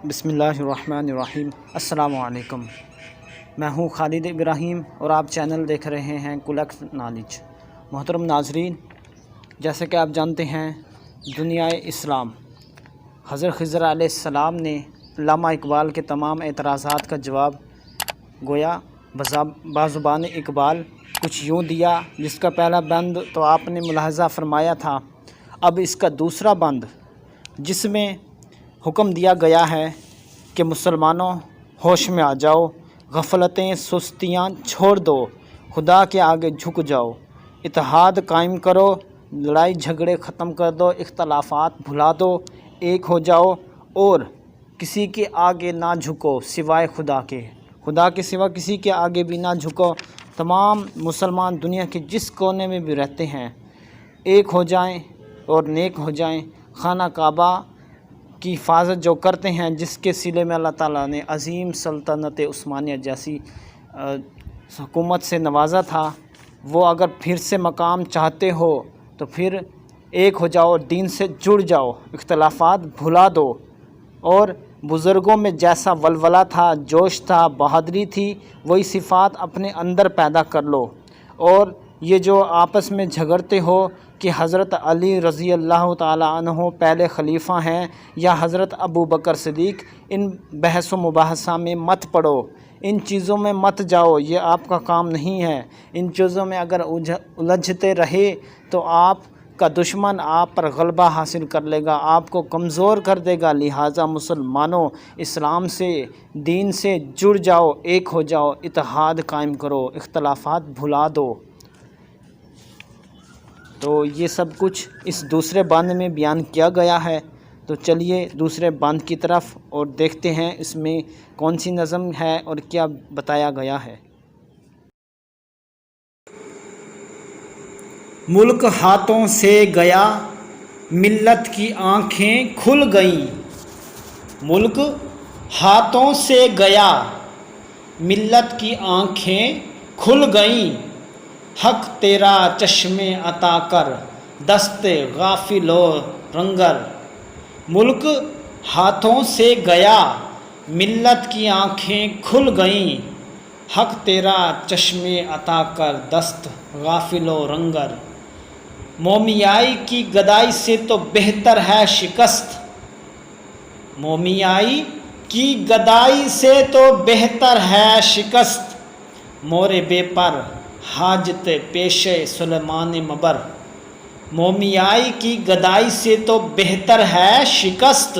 بسم اللہ الرحمن الرحیم۔ السلام علیکم، میں ہوں خالد ابراہیم اور آپ چینل دیکھ رہے ہیں کلیکٹ نالج۔ محترم ناظرین، جیسے کہ آپ جانتے ہیں دنیا اسلام حضرت خضر علیہ السلام نے علامہ اقبال کے تمام اعتراضات کا جواب گویا بازبان اقبال کچھ یوں دیا، جس کا پہلا بند تو آپ نے ملاحظہ فرمایا تھا۔ اب اس کا دوسرا بند، جس میں حکم دیا گیا ہے کہ مسلمانوں ہوش میں آ جاؤ، غفلتیں سستیاں چھوڑ دو، خدا کے آگے جھک جاؤ، اتحاد قائم کرو، لڑائی جھگڑے ختم کر دو، اختلافات بھلا دو، ایک ہو جاؤ اور کسی کے آگے نہ جھکو سوائے خدا کے، خدا کے سوا کسی کے آگے بھی نہ جھکو۔ تمام مسلمان دنیا کے جس کونے میں بھی رہتے ہیں ایک ہو جائیں اور نیک ہو جائیں۔ خانہ کعبہ کی حفاظت جو کرتے ہیں، جس کے صلے میں اللہ تعالیٰ نے عظیم سلطنت عثمانیہ جیسی حکومت سے نوازا تھا، وہ اگر پھر سے مقام چاہتے ہو تو پھر ایک ہو جاؤ، دین سے جڑ جاؤ، اختلافات بھلا دو، اور بزرگوں میں جیسا ولولہ تھا، جوش تھا، بہادری تھی، وہی صفات اپنے اندر پیدا کر لو۔ اور یہ جو آپس میں جھگڑتے ہو کہ حضرت علی رضی اللہ تعالیٰ عنہ پہلے خلیفہ ہیں یا حضرت ابو بکر صدیق، ان بحث و مباحثہ میں مت پڑو، ان چیزوں میں مت جاؤ، یہ آپ کا کام نہیں ہے۔ ان چیزوں میں اگر الجھتے رہے تو آپ کا دشمن آپ پر غلبہ حاصل کر لے گا، آپ کو کمزور کر دے گا۔ لہٰذا مسلمانوں، اسلام سے، دین سے جڑ جاؤ، ایک ہو جاؤ، اتحاد قائم کرو، اختلافات بھلا دو۔ تو یہ سب کچھ اس دوسرے بند میں بیان کیا گیا ہے۔ تو چلیے دوسرے بند کی طرف اور دیکھتے ہیں اس میں کون سی نظم ہے اور کیا بتایا گیا ہے۔ ملک ہاتھوں سے گیا، ملت کی آنکھیں کھل گئیں۔ ملک ہاتھوں سے گیا، ملت کی آنکھیں کھل گئیں۔ حق تیرا چشمے عطا کر، دست غافل و رنگر۔ ملک ہاتھوں سے گیا، ملت کی آنکھیں کھل گئیں۔ حق تیرا چشمے عطا کر، دست غافل و رنگر۔ مومیائی کی گدائی سے تو بہتر ہے شکست۔ مومیائی کی گدائی سے تو بہتر ہے شکست۔ مور بے پر حاجت پیش سلیمان مبر۔ مومیائی کی گدائی سے تو بہتر ہے شکست۔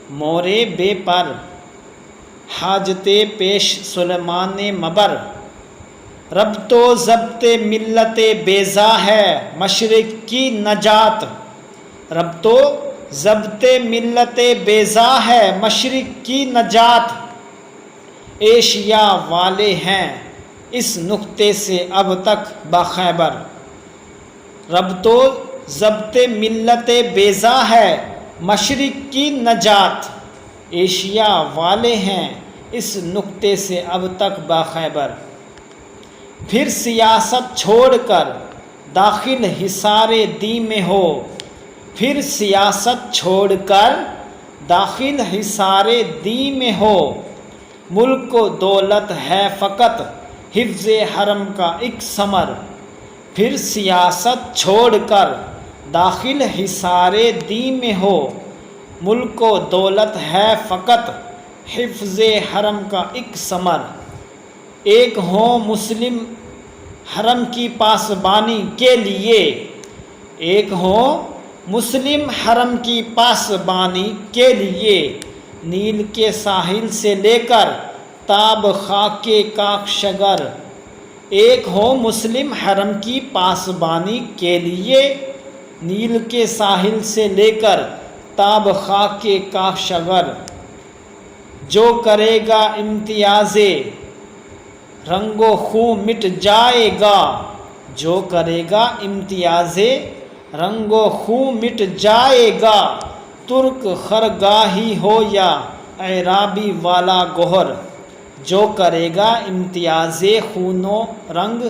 مور بے پر حاجت پیش سلیمان مبر۔ ربط و ضبط ملت بیضا ہے مشرق کی نجات۔ ربط و ضبط ملت بیضا ہے مشرق کی نجات۔ ایشیا والے ہیں اس نقطے سے اب تک باخبر۔ ربط و ضبط ملت بیضا ہے مشرق کی نجات۔ ایشیا والے ہیں اس نقطے سے اب تک باخبر۔ پھر سیاست چھوڑ کر داخل حصار دین میں ہو۔ پھر سیاست چھوڑ کر داخل حصار دین میں ہو۔ ملک کو دولت ہے فقط حفظ حرم کا ایک ثمر۔ پھر سیاست چھوڑ کر داخل حصار دین میں ہو۔ ملک کو دولت ہے فقط حفظ حرم کا ایک ثمر۔ ایک ہوں مسلم حرم کی پاسبانی کے لیے۔ ایک ہوں مسلم حرم کی پاسبانی کے لیے۔ نیل کے ساحل سے لے کر تاب خاک کاکشگر۔ ایک ہوں مسلم حرم کی پاسبانی کے لیے۔ نیل کے ساحل سے لے کر تاب خاک کاکشگر۔ جو کرے گا امتیاز رنگ و خوں مٹ جائے گا۔ جو کرے گا امتیاز رنگ و خوں مٹ جائے گا۔ ترک خرگاہی ہو یا عرابی والا گوہر۔ جو کرے گا امتیاز خون و رنگ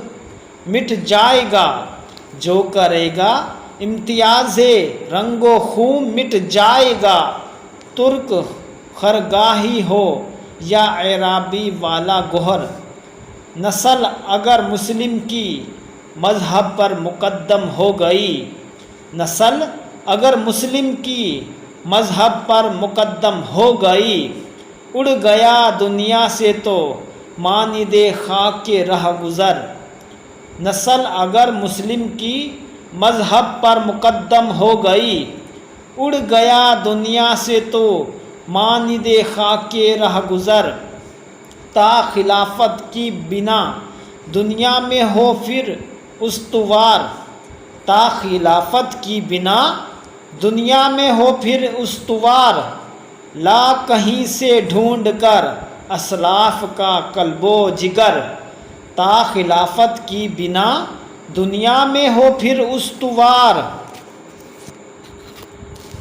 مٹ جائے گا۔ جو کرے گا امتیاز رنگ و خون مٹ جائے گا۔ ترک خرگاہی ہو یا عرابی والا گوہر، نسل اگر مسلم کی مذہب پر مقدم ہو گئی، نسل اگر مسلم کی مذہب پر مقدم ہو گئی، اڑ گیا دنیا سے تو مانند خاک کے رہ گزر، نسل اگر مسلم کی مذہب پر مقدم ہو گئی، اڑ گیا دنیا سے تو مانند خاک کے رہ گزر، تا خلافت کی بنا دنیا میں ہو پھر استوار، تا خلافت کی بنا دنیا میں ہو پھر استوار، لا کہیں سے ڈھونڈ کر اسلاف کا قلب و جگر، تا خلافت کی بنا دنیا میں ہو پھر استوار،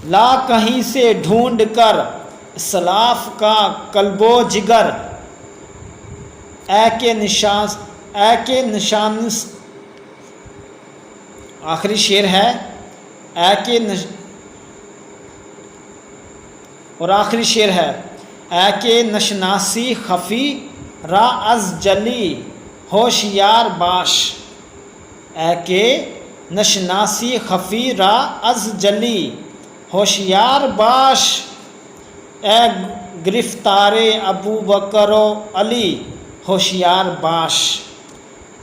لا کہیں سے ڈھونڈ کر اسلاف کا قلب و جگر، اے کے نشانس آخری شعر ہے، اور آخری شعر ہے، اے کے نشناسی خفی را از جلی ہوشیار باش، اے کے نشناسی خفی را از جلی ہوشیار باش، اے گرفتار ابو بکر و علی ہوشیار باش،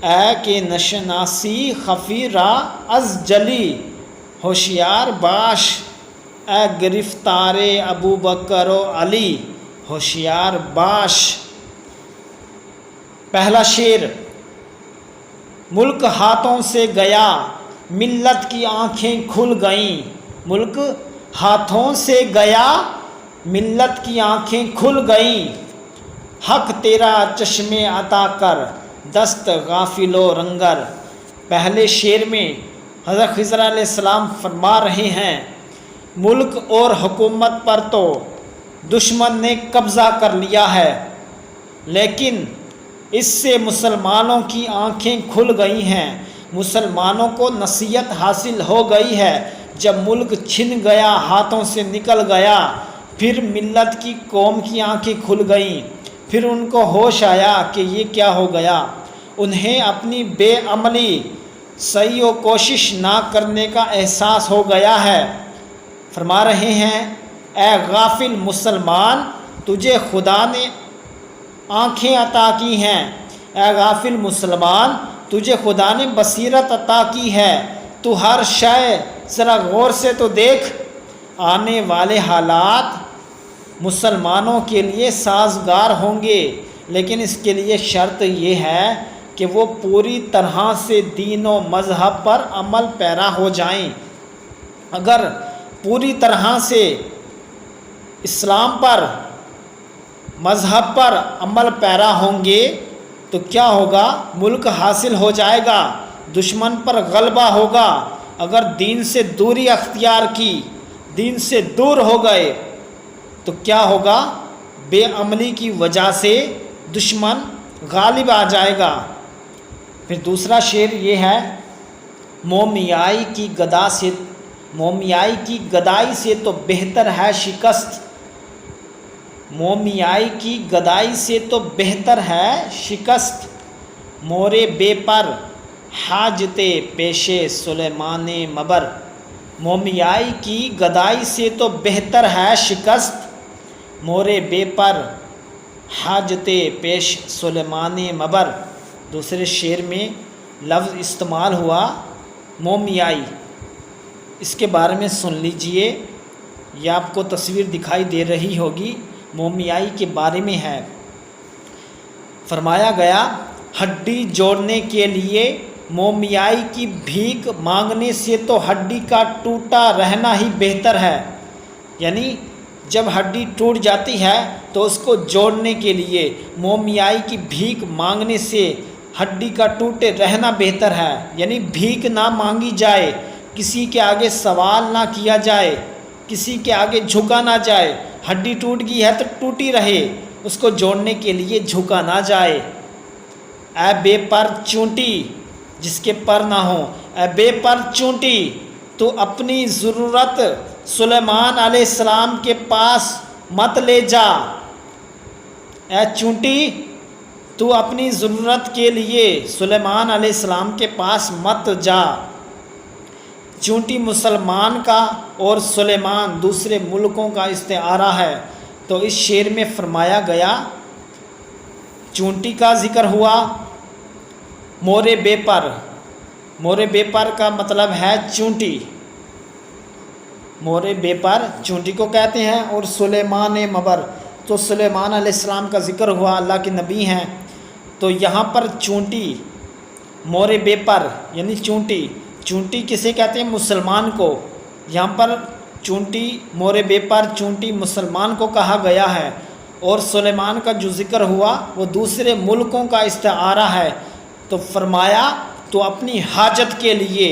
اے کہ نشناسی خفی را از جلی ہوشیار باش، اے گرفتار ابو بکر و علی ہوشیار باش۔ پہلا شعر، ملک ہاتھوں سے گیا ملت کی آنکھیں کھل گئیں، ملک ہاتھوں سے گیا ملت کی آنکھیں کھل گئیں، حق تیرا چشمے عطا کر دست غافل و رنگر۔ پہلے شعر میں حضرت خضر علیہ السلام فرما رہے ہیں ملک اور حکومت پر تو دشمن نے قبضہ کر لیا ہے، لیکن اس سے مسلمانوں کی آنکھیں کھل گئی ہیں، مسلمانوں کو نصیحت حاصل ہو گئی ہے۔ جب ملک چھن گیا، ہاتھوں سے نکل گیا، پھر ملت کی قوم کی آنکھیں کھل گئیں، پھر ان کو ہوش آیا کہ یہ کیا ہو گیا، انہیں اپنی بے عملی صحیح و کوشش نہ کرنے کا احساس ہو گیا ہے۔ فرما رہے ہیں اے غافل مسلمان، تجھے خدا نے آنکھیں عطا کی ہیں، اے غافل مسلمان تجھے خدا نے بصیرت عطا کی ہے، تو ہر شے ذرا غور سے تو دیکھ، آنے والے حالات مسلمانوں کے لیے سازگار ہوں گے، لیکن اس کے لیے شرط یہ ہے کہ وہ پوری طرح سے دین و مذہب پر عمل پیرا ہو جائیں۔ اگر پوری طرح سے اسلام پر، مذہب پر عمل پیرا ہوں گے تو کیا ہوگا؟ ملک حاصل ہو جائے گا، دشمن پر غلبہ ہوگا۔ اگر دین سے دوری اختیار کی، دین سے دور ہو گئے تو کیا ہوگا؟ بے عملی کی وجہ سے دشمن غالب آ جائے گا۔ پھر دوسرا شعر یہ ہے، مومیائی کی گدائی سے تو بہتر ہے شکست، مومیائی کی گدائی سے تو بہتر ہے شکست، مورے بے پر حاجت پیش سلیمان مبر، مومیائی کی گدائی سے تو بہتر ہے شکست، مورے بے پر حاجت پیش سلیمان مبر۔ دوسرے شعر میں لفظ استعمال ہوا مومیائی، اس کے بارے میں سن لیجئے، یہ آپ کو تصویر دکھائی دے رہی ہوگی، مومیائی کے بارے میں ہے۔ فرمایا گیا ہڈی جوڑنے کے لیے مومیائی کی بھیک مانگنے سے تو ہڈی کا ٹوٹا رہنا ہی بہتر ہے، یعنی جب ہڈی ٹوٹ جاتی ہے تو اس کو جوڑنے کے لیے مومیائی کی بھیک مانگنے سے ہڈی کا ٹوٹے رہنا بہتر ہے، یعنی بھیک نہ مانگی جائے، کسی کے آگے سوال نہ کیا جائے، کسی کے آگے جھکا نہ جائے، ہڈی ٹوٹ گئی ہے تو ٹوٹی رہے، اس کو جوڑنے کے لیے جھکا نہ جائے۔ اے بے پر چونٹی جس کے پر نہ ہوں، اے بے پر چونٹی تو اپنی ضرورت سلیمان علیہ السلام کے پاس مت لے جا، اے چونٹی تو اپنی ضرورت کے لیے سلیمان علیہ السلام کے پاس مت جا۔ چونٹی مسلمان کا اور سلیمان دوسرے ملکوں کا استعارہ ہے، تو اس شعر میں فرمایا گیا چونٹی کا ذکر ہوا، مورے بے پر، مورے بے پر کا مطلب ہے چونٹی، مورے بے پر چونٹی کو کہتے ہیں، اور سلیمان مبر تو سلیمان علیہ السلام کا ذکر ہوا، اللہ کے نبی ہیں۔ تو یہاں پر چونٹی مورے بے پر یعنی چونٹی، چونٹی کسے کہتے ہیں؟ مسلمان کو۔ یہاں پر چونٹی مورے بے پر چونٹی مسلمان کو کہا گیا ہے، اور سلیمان کا جو ذکر ہوا وہ دوسرے ملکوں کا استعارہ ہے۔ تو فرمایا تو اپنی حاجت کے لیے،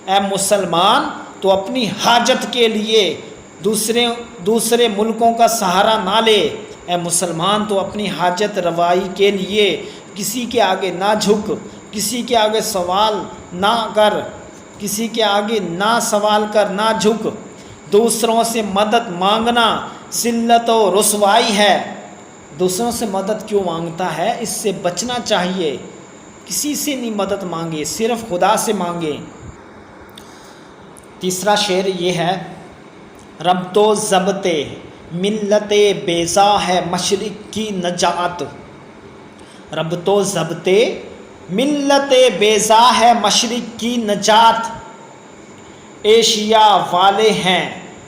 اے مسلمان تو اپنی حاجت کے لیے دوسرے ملکوں کا سہارا نہ لے، اے مسلمان تو اپنی حاجت روائی کے لیے کسی کے آگے نہ جھک، کسی کے آگے سوال نہ کر، کسی کے آگے نہ سوال کر، نہ جھک۔ دوسروں سے مدد مانگنا ذلت و رسوائی ہے۔ دوسروں سے مدد کیوں مانگتا ہے؟ اس سے بچنا چاہیے، کسی سے نہیں مدد مانگے، صرف خدا سے مانگے۔ تیسرا شعر یہ ہے، ربط و ضبط ملت بیضا ہے مشرق کی نجات، ربط و ضبط ملت بیضا ہے مشرق کی نجات، ایشیا والے ہیں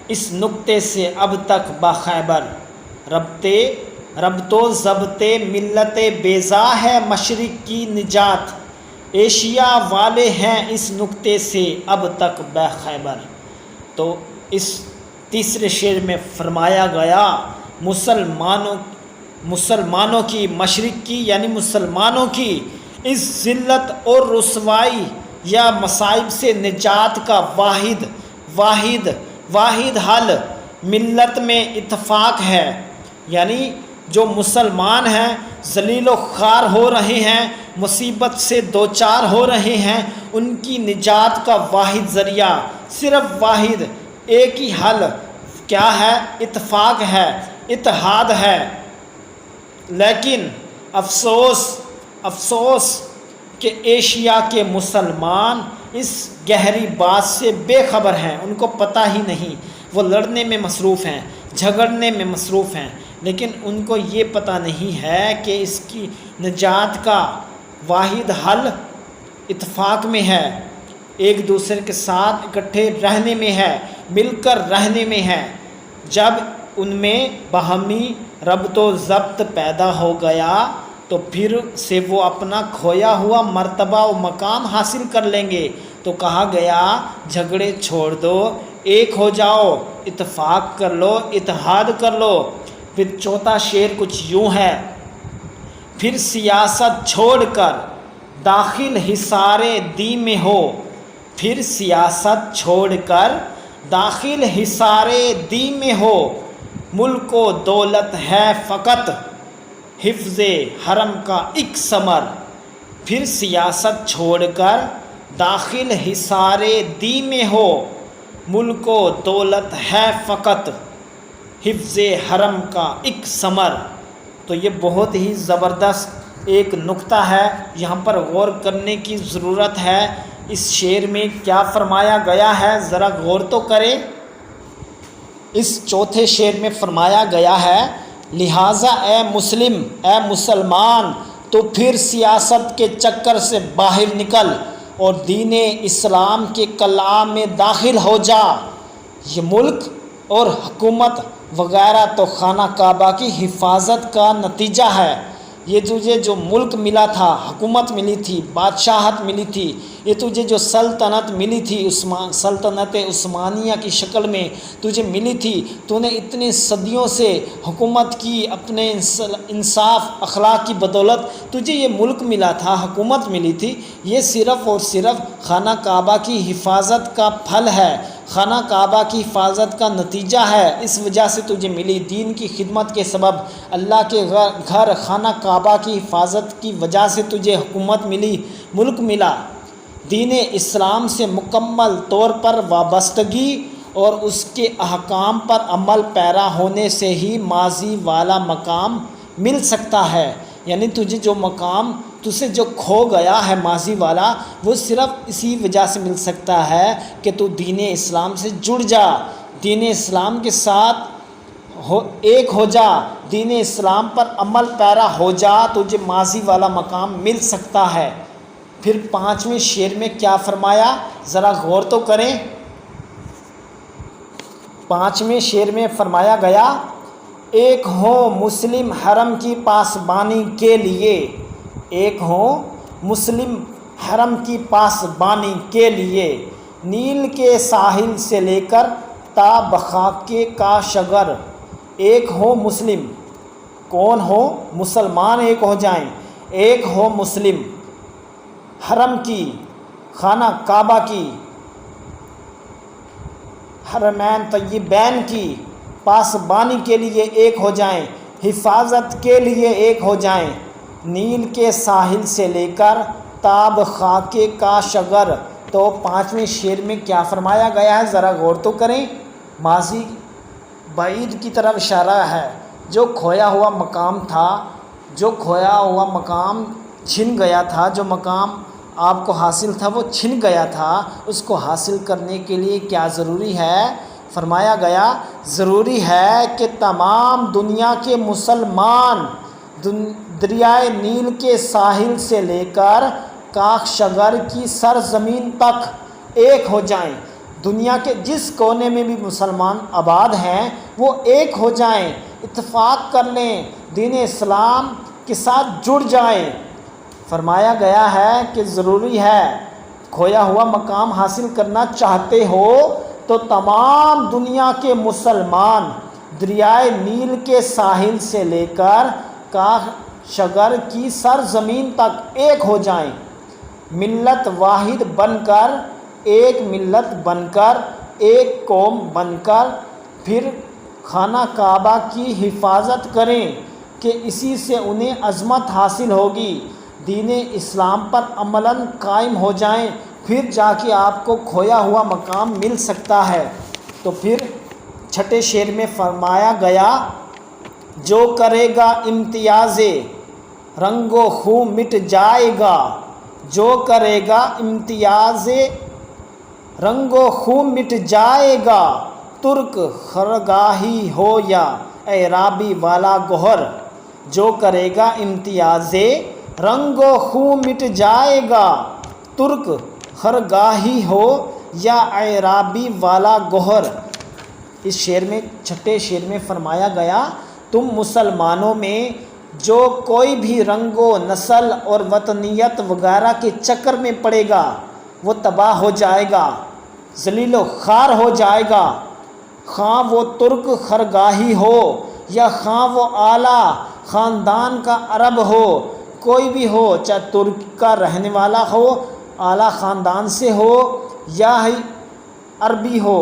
اس نقطے سے اب تک باخبر، ربط و ضبط ملت بیضا ہے مشرق کی نجات، ایشیا والے ہیں اس نقطے سے اب تک باخبر۔ تو اس تیسرے شعر میں فرمایا گیا مسلمانوں کی، مشرق کی یعنی مسلمانوں کی اس ذلت اور رسوائی یا مصائب سے نجات کا واحد حل ملت میں اتفاق ہے، یعنی جو مسلمان ہیں ذلیل و خوار ہو رہے ہیں، مصیبت سے دوچار ہو رہے ہیں، ان کی نجات کا واحد ذریعہ، صرف واحد ایک ہی حل کیا ہے؟ اتفاق ہے، اتحاد ہے۔ لیکن افسوس کہ ایشیا کے مسلمان اس گہری بات سے بے خبر ہیں، ان کو پتہ ہی نہیں، وہ لڑنے میں مصروف ہیں، جھگڑنے میں مصروف ہیں، لیکن ان کو یہ پتہ نہیں ہے کہ اس کی نجات کا واحد حل اتفاق میں ہے، ایک دوسرے کے ساتھ اکٹھے رہنے میں ہے، مل کر رہنے میں ہے۔ جب ان میں باہمی ربط و ضبط پیدا ہو گیا تو پھر سے وہ اپنا کھویا ہوا مرتبہ و مقام حاصل کر لیں گے۔ تو کہا گیا جھگڑے چھوڑ دو، ایک ہو جاؤ، اتفاق کر لو، اتحاد کر لو۔ پھر چوتھا شعر کچھ یوں ہے، پھر سیاست چھوڑ کر داخل حصار دی میں ہو، پھر سیاست چھوڑ کر داخل حصار دی میں ہو، ملک و دولت ہے فقط حفظ حرم کا ایک ثمر، پھر سیاست چھوڑ کر داخل حصار دی میں ہو، ملک و دولت ہے فقط حفظ حرم کا ایک ثمر۔ تو یہ بہت ہی زبردست ایک نقطہ ہے، یہاں پر غور کرنے کی ضرورت ہے۔ اس شعر میں کیا فرمایا گیا ہے ذرا غور تو کریں۔ اس چوتھے شعر میں فرمایا گیا ہے، لہٰذا اے مسلمان تو پھر سیاست کے چکر سے باہر نکل اور دین اسلام کے قلعہ میں داخل ہو جا۔ یہ ملک اور حکومت وغیرہ تو خانہ کعبہ کی حفاظت کا نتیجہ ہے۔ یہ تجھے جو ملک ملا تھا، حکومت ملی تھی، بادشاہت ملی تھی، یہ تجھے جو سلطنت ملی تھی، سلطنت عثمانیہ کی شکل میں تجھے ملی تھی، تو نے اتنے صدیوں سے حکومت کی، اپنے انصاف اخلاق کی بدولت تجھے یہ ملک ملا تھا، حکومت ملی تھی، یہ صرف اور صرف خانہ کعبہ کی حفاظت کا پھل ہے، خانہ کعبہ کی حفاظت کا نتیجہ ہے۔ اس وجہ سے تجھے ملی، دین کی خدمت کے سبب، اللہ کے گھر خانہ کعبہ کی حفاظت کی وجہ سے تجھے حکومت ملی، ملک ملا۔ دین اسلام سے مکمل طور پر وابستگی اور اس کے احکام پر عمل پیرا ہونے سے ہی ماضی والا مقام مل سکتا ہے۔ یعنی تجھے جو مقام تجھے جو کھو گیا ہے ماضی والا، وہ صرف اسی وجہ سے مل سکتا ہے کہ تو دین اسلام سے جڑ جا، دین اسلام کے ساتھ ایک ہو جا، دین اسلام پر عمل پیرا ہو جا، تجھے ماضی والا مقام مل سکتا ہے۔ پھر 5ویں شعر میں کیا فرمایا، ذرا غور تو کریں۔ 5ویں شعر میں فرمایا گیا، ایک ہوں مسلم حرم کی پاسبانی کے لیے، ایک ہوں مسلم حرم کی پاسبانی کے لیے، نیل کے ساحل سے لے کر تا بخاکے کا شگر۔ ایک ہو مسلم، کون ہو؟ مسلمان ایک ہو جائیں، ایک ہو مسلم حرم کی، خانہ کعبہ کی، حرمین طیبین کی پاسبانی کے لیے ایک ہو جائیں، حفاظت کے لیے ایک ہو جائیں، نیل کے ساحل سے لے کر تاب خاکے کا شگر۔ تو 5ویں شعر میں کیا فرمایا گیا ہے، ذرا غور تو کریں۔ ماضی بعید کی طرف اشارہ ہے، جو کھویا ہوا مقام تھا، جو کھویا ہوا مقام چھن گیا تھا، جو مقام آپ کو حاصل تھا وہ چھن گیا تھا، اس کو حاصل کرنے کے لیے کیا ضروری ہے؟ فرمایا گیا ضروری ہے کہ تمام دنیا کے مسلمان دریائے نیل کے ساحل سے لے کر کاخ شگر کی سرزمین تک ایک ہو جائیں۔ دنیا کے جس کونے میں بھی مسلمان آباد ہیں وہ ایک ہو جائیں، اتفاق کر لیں، دین اسلام کے ساتھ جڑ جائیں۔ فرمایا گیا ہے کہ ضروری ہے، کھویا ہوا مقام حاصل کرنا چاہتے ہو تو تمام دنیا کے مسلمان دریائے نیل کے ساحل سے لے کر کاخ شگر کی سرزمین تک ایک ہو جائیں، ملت واحد بن کر، ایک ملت بن کر، ایک قوم بن کر، پھر خانہ کعبہ کی حفاظت کریں کہ اسی سے انہیں عظمت حاصل ہوگی، دین اسلام پر عملاً قائم ہو جائیں، پھر جا کے آپ کو کھویا ہوا مقام مل سکتا ہے۔ تو پھر 6 شعر میں فرمایا گیا، جو کرے گا امتیاز رنگ و خوں مٹ جائے گا، جو کرے گا امتیاز رنگ و خوں مٹ جائے گا، ترک خرگاہی ہو یا اعرابی والا گوہر۔ جو کرے گا امتیاز رنگ و خوں مٹ جائے گا، ترک خرگاہی ہو یا اعرابی والا گوہر۔ اس شعر میں 6 شعر میں فرمایا گیا، تم مسلمانوں میں جو کوئی بھی رنگ و نسل اور وطنیت وغیرہ کے چکر میں پڑے گا وہ تباہ ہو جائے گا، ذلیل و خوار ہو جائے گا، خواہ وہ ترک خرگاہی ہو یا خواہ وہ اعلیٰ خاندان کا عرب ہو، کوئی بھی ہو، چاہے ترک کا رہنے والا ہو، اعلیٰ خاندان سے ہو یا عربی ہو،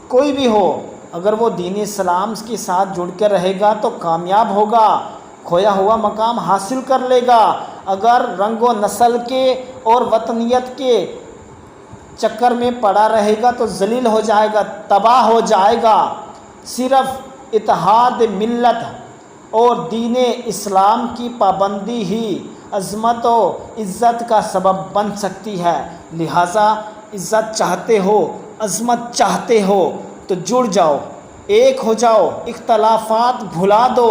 کوئی بھی ہو، اگر وہ دین اسلام کے ساتھ جڑ کر رہے گا تو کامیاب ہوگا، کھویا ہوا مقام حاصل کر لے گا۔ اگر رنگ و نسل کے اور وطنیت کے چکر میں پڑا رہے گا تو ذلیل ہو جائے گا، تباہ ہو جائے گا۔ صرف اتحاد ملت اور دین اسلام کی پابندی ہی عظمت و عزت کا سبب بن سکتی ہے۔ لہٰذا عزت چاہتے ہو، عظمت چاہتے ہو تو جڑ جاؤ، ایک ہو جاؤ، اختلافات بھلا دو،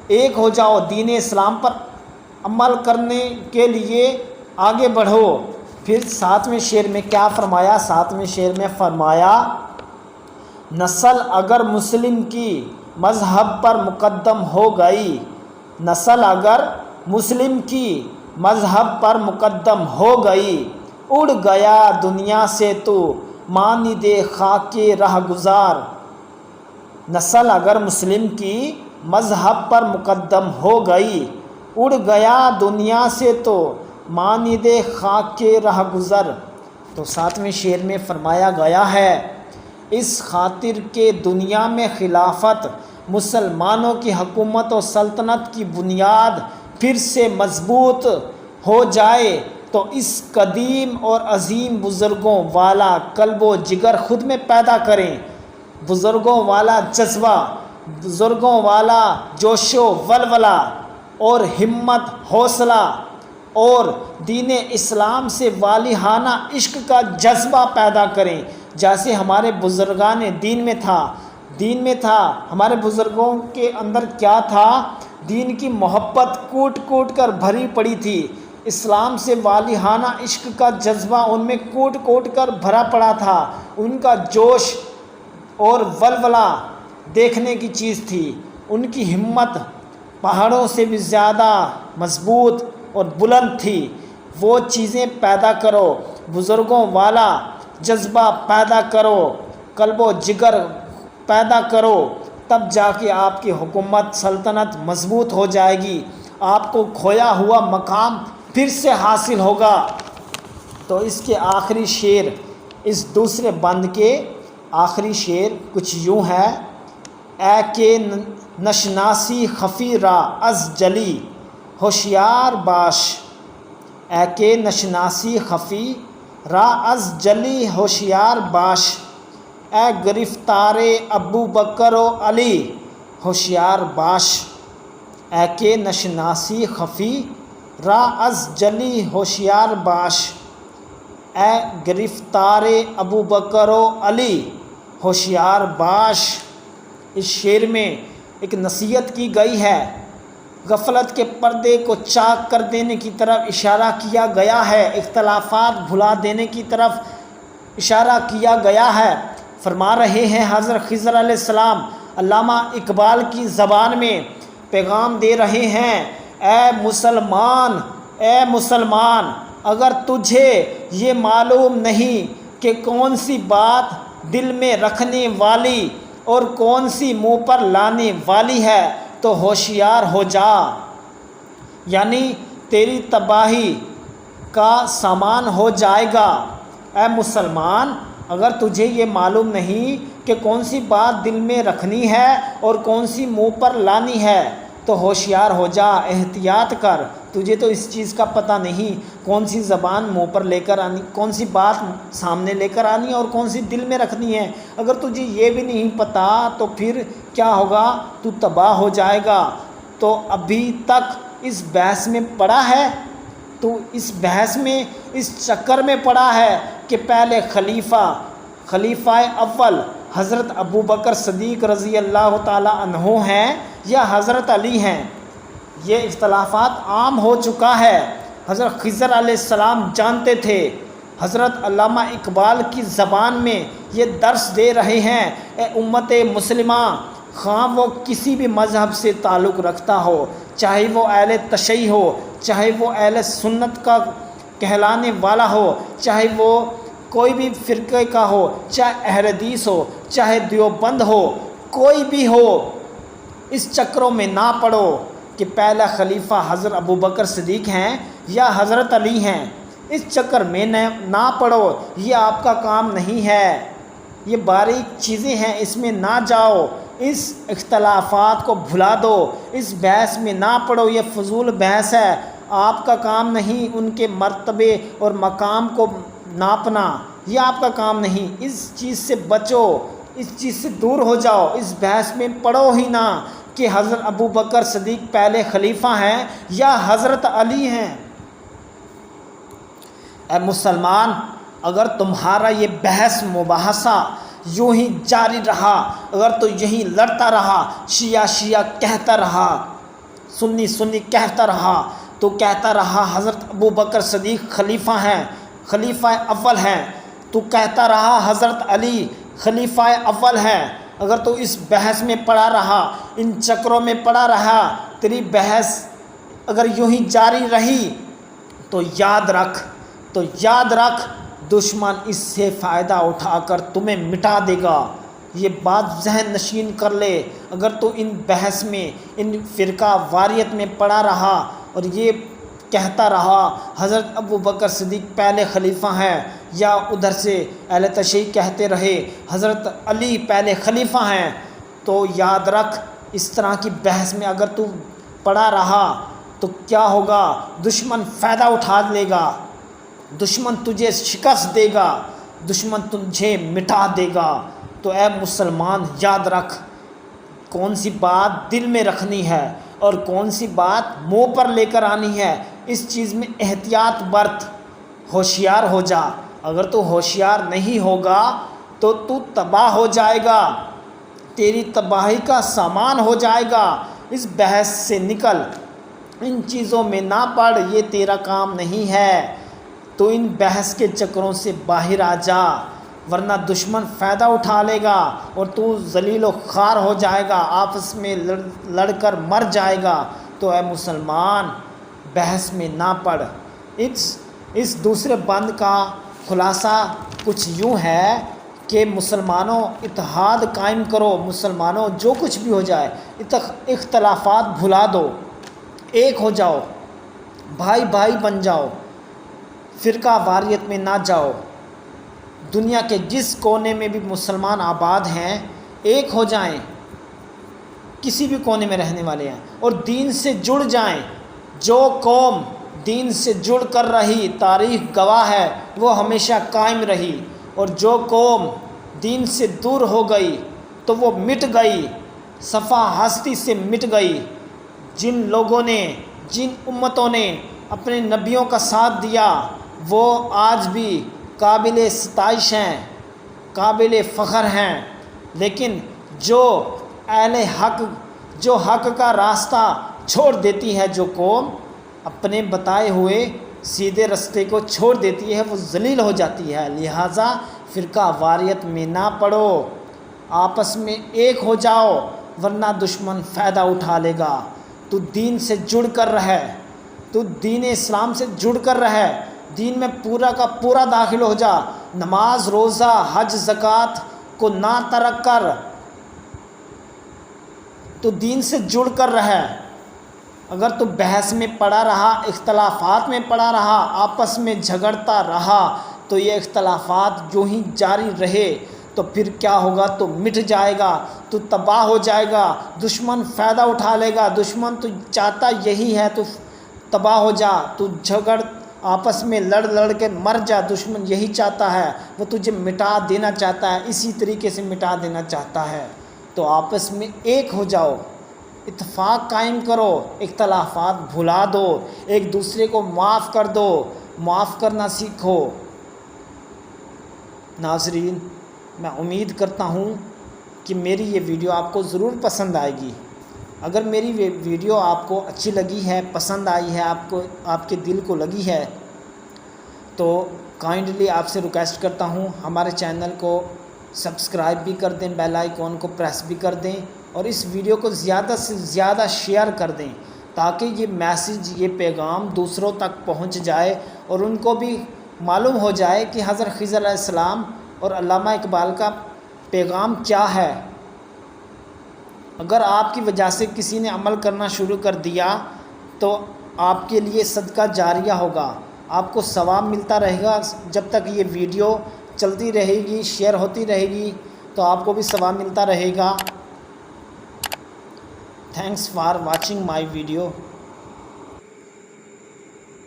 ایک ہو جاؤ، دین اسلام پر عمل کرنے کے لیے آگے بڑھو۔ پھر 7ویں شعر میں کیا فرمایا؟ 7ویں شعر میں فرمایا، نسل اگر مسلم کی مذہب پر مقدم ہو گئی، نسل اگر مسلم کی مذہب پر مقدم ہو گئی، اڑ گیا دنیا سے تو مانند خاک رہ گزار۔ نسل اگر مسلم کی مذہب پر مقدم ہو گئی، اڑ گیا دنیا سے تو مانند خاک رہ گزر۔ تو 7ویں شعر میں فرمایا گیا ہے، اس خاطر کہ دنیا میں خلافت، مسلمانوں کی حکومت و سلطنت کی بنیاد پھر سے مضبوط ہو جائے، تو اس قدیم اور عظیم بزرگوں والا قلب و جگر خود میں پیدا کریں، بزرگوں والا جذبہ، بزرگوں والا جوش و ولولہ اور ہمت، حوصلہ اور دین اسلام سے والہانہ عشق کا جذبہ پیدا کریں، جیسے ہمارے بزرگان دین میں تھا۔ ہمارے بزرگوں کے اندر کیا تھا؟ دین کی محبت کوٹ کوٹ کر بھری پڑی تھی، اسلام سے والہانہ عشق کا جذبہ ان میں کوٹ کوٹ کر بھرا پڑا تھا، ان کا جوش اور ولولہ دیکھنے کی چیز تھی، ان کی ہمت پہاڑوں سے بھی زیادہ مضبوط اور بلند تھی۔ وہ چیزیں پیدا کرو، بزرگوں والا جذبہ پیدا کرو، قلب و جگر پیدا کرو، تب جا کے آپ کی حکومت سلطنت مضبوط ہو جائے گی، آپ کو کھویا ہوا مقام پھر سے حاصل ہوگا۔ تو اس کے آخری شعر، اس دوسرے بند کے آخری شعر کچھ یوں ہے: اے کہ نشناسی خفی را از جلی ہوشیار باش، اے کہ نشناسی خفی را از جلی ہوشیار باش، اے گرفتار ابو بکر و علی ہوشیار باش، اے کہ نشناسی خفی را از جلی ہوشیار باش، اے گرفتار ابو بکر و علی ہوشیار باش۔ اس شعر میں ایک نصیحت کی گئی ہے، غفلت کے پردے کو چاک کر دینے کی طرف اشارہ کیا گیا ہے، اختلافات بھلا دینے کی طرف اشارہ کیا گیا ہے۔ فرما رہے ہیں حضرت خضر علیہ السلام علامہ اقبال کی زبان میں پیغام دے رہے ہیں: اے مسلمان، اگر تجھے یہ معلوم نہیں کہ کون سی بات دل میں رکھنے والی اور کون سی منہ پر لانے والی ہے تو ہوشیار ہو جا، یعنی تیری تباہی کا سامان ہو جائے گا۔ اے مسلمان، اگر تجھے یہ معلوم نہیں کہ کون سی بات دل میں رکھنی ہے اور کون سی منہ پر لانی ہے تو ہوشیار ہو جا، احتیاط کر۔ تجھے تو اس چیز کا پتہ نہیں کون سی زبان منہ پر لے کر آنی، کون سی بات سامنے لے کر آنی اور کون سی دل میں رکھنی ہے۔ اگر تجھے یہ بھی نہیں پتہ تو پھر کیا ہوگا؟ تو تباہ ہو جائے گا۔ تو ابھی تک اس بحث میں پڑا ہے، تو اس بحث میں، اس چکر میں پڑا ہے کہ پہلے خلیفہ اول حضرت ابو بکر صدیق رضی اللہ تعالی عنہ ہیں یا حضرت علی ہیں۔ یہ اختلافات عام ہو چکا ہے، حضرت خضر علیہ السلام جانتے تھے، حضرت علامہ اقبال کی زبان میں یہ درس دے رہے ہیں: اے امت مسلمہ، خواہ وہ کسی بھی مذہب سے تعلق رکھتا ہو، چاہے وہ اہل تشیع ہو، چاہے وہ اہل سنت کا کہلانے والا ہو، چاہے وہ کوئی بھی فرقے کا ہو، چاہے اہل حدیث ہو، چاہے دیوبند ہو، کوئی بھی ہو، اس چکروں میں نہ پڑو کہ پہلا خلیفہ حضرت ابو بکر صدیق ہیں یا حضرت علی ہیں۔ اس چکر میں نہ پڑو، یہ آپ کا کام نہیں ہے، یہ باریک چیزیں ہیں، اس میں نہ جاؤ، اس اختلافات کو بھلا دو، اس بحث میں نہ پڑو، یہ فضول بحث ہے، آپ کا کام نہیں ان کے مرتبے اور مقام کو ناپنا، یہ آپ کا کام نہیں، اس چیز سے بچو، اس چیز سے دور ہو جاؤ، اس بحث میں پڑو ہی نہ کہ حضرت ابو بکر صدیق پہلے خلیفہ ہیں یا حضرت علی ہیں۔ اے مسلمان، اگر تمہارا یہ بحث مباحثہ یوں ہی جاری رہا، اگر تو یہی لڑتا رہا، شیعہ کہتا رہا، سنی کہتا رہا، تو کہتا رہا حضرت ابو بکر صدیق خلیفہ ہیں، خلیفہ اول ہیں، تو کہتا رہا حضرت علی خلیفہ اول ہیں، اگر تو اس بحث میں پڑا رہا، ان چکروں میں پڑا رہا، تیری بحث اگر یوں ہی جاری رہی تو یاد رکھ دشمن اس سے فائدہ اٹھا کر تمہیں مٹا دے گا۔ یہ بات ذہن نشین کر لے، اگر تو ان بحث میں، ان فرقہ واریت میں پڑا رہا اور یہ کہتا رہا حضرت ابو بکر صدیق پہلے خلیفہ ہیں، یا ادھر سے اہل تشیع کہتے رہے حضرت علی پہلے خلیفہ ہیں، تو یاد رکھ اس طرح کی بحث میں اگر تو پڑا رہا تو کیا ہوگا؟ دشمن فائدہ اٹھا لے گا، دشمن تجھے شکست دے گا، دشمن تجھے مٹا دے گا۔ تو اے مسلمان یاد رکھ کون سی بات دل میں رکھنی ہے اور کون سی بات منہ پر لے کر آنی ہے، اس چیز میں احتیاط برت، ہوشیار ہو جا۔ اگر تو ہوشیار نہیں ہوگا تو تباہ ہو جائے گا، تیری تباہی کا سامان ہو جائے گا۔ اس بحث سے نکل، ان چیزوں میں نہ پڑ، یہ تیرا کام نہیں ہے۔ تو ان بحث کے چکروں سے باہر آ جا، ورنہ دشمن فائدہ اٹھا لے گا اور تو ذلیل و خوار ہو جائے گا، آپس میں لڑ کر مر جائے گا۔ تو اے مسلمان بحث میں نہ پڑ۔ اس دوسرے بند کا خلاصہ کچھ یوں ہے کہ مسلمانوں اتحاد قائم کرو، مسلمانوں جو کچھ بھی ہو جائے اختلافات بھلا دو، ایک ہو جاؤ، بھائی بھائی بن جاؤ، فرقہ واریت میں نہ جاؤ۔ دنیا کے جس کونے میں بھی مسلمان آباد ہیں ایک ہو جائیں، کسی بھی کونے میں رہنے والے ہیں، اور دین سے جڑ جائیں۔ جو قوم دین سے جڑ کر رہی تاریخ گواہ ہے وہ ہمیشہ قائم رہی، اور جو قوم دین سے دور ہو گئی تو وہ مٹ گئی، صفحہ ہستی سے مٹ گئی۔ جن لوگوں نے، جن امتوں نے اپنے نبیوں کا ساتھ دیا وہ آج بھی قابل ستائش ہیں، قابل فخر ہیں، لیکن جو اہل حق، جو حق کا راستہ چھوڑ دیتی ہے، جو قوم اپنے بتائے ہوئے سیدھے راستے کو چھوڑ دیتی ہے وہ ذلیل ہو جاتی ہے۔ لہٰذا فرقہ واریت میں نہ پڑو، آپس میں ایک ہو جاؤ، ورنہ دشمن فائدہ اٹھا لے گا۔ تو دین سے جڑ کر رہے، تو دین اسلام سے جڑ کر رہے، دین میں پورا کا پورا داخل ہو جا، نماز روزہ حج زکوٰۃ کو نہ ترک کر، تو دین سے جڑ کر رہے۔ اگر تو بحث میں پڑا رہا، اختلافات میں پڑا رہا، آپس میں جھگڑتا رہا تو یہ اختلافات جو ہی جاری رہے تو پھر کیا ہوگا؟ تو مٹ جائے گا، تو تباہ ہو جائے گا، دشمن فائدہ اٹھا لے گا۔ دشمن تو چاہتا یہی ہے تو تباہ ہو جا، تو جھگڑ آپس میں لڑ کے مر جا۔ دشمن یہی چاہتا ہے، وہ تجھے مٹا دینا چاہتا ہے، اسی طریقے سے مٹا دینا چاہتا ہے۔ تو آپس میں ایک ہو جاؤ، اتفاق قائم کرو، اختلافات بھلا دو، ایک دوسرے کو معاف کر دو، معاف کرنا سیکھو۔ ناظرین، میں امید کرتا ہوں کہ میری یہ ویڈیو آپ کو ضرور پسند آئے گی۔ اگر میری ویڈیو آپ کو اچھی لگی ہے، پسند آئی ہے، آپ کے دل کو لگی ہے تو کائنڈلی آپ سے ریکویسٹ کرتا ہوں ہمارے چینل کو سبسکرائب بھی کر دیں، بیل آئیکن کو پریس بھی کر دیں، اور اس ویڈیو کو زیادہ سے زیادہ شیئر کر دیں تاکہ یہ میسیج، یہ پیغام دوسروں تک پہنچ جائے اور ان کو بھی معلوم ہو جائے کہ حضرت خضر علیہ السلام اور علامہ اقبال کا پیغام کیا ہے۔ اگر آپ کی وجہ سے کسی نے عمل کرنا شروع کر دیا تو آپ کے لیے صدقہ جاریہ ہوگا، آپ کو ثواب ملتا رہے گا جب تک یہ ویڈیو چلتی رہے گی، شیئر ہوتی رہے گی تو آپ کو بھی ثواب ملتا رہے گا۔ Thanks for watching my video.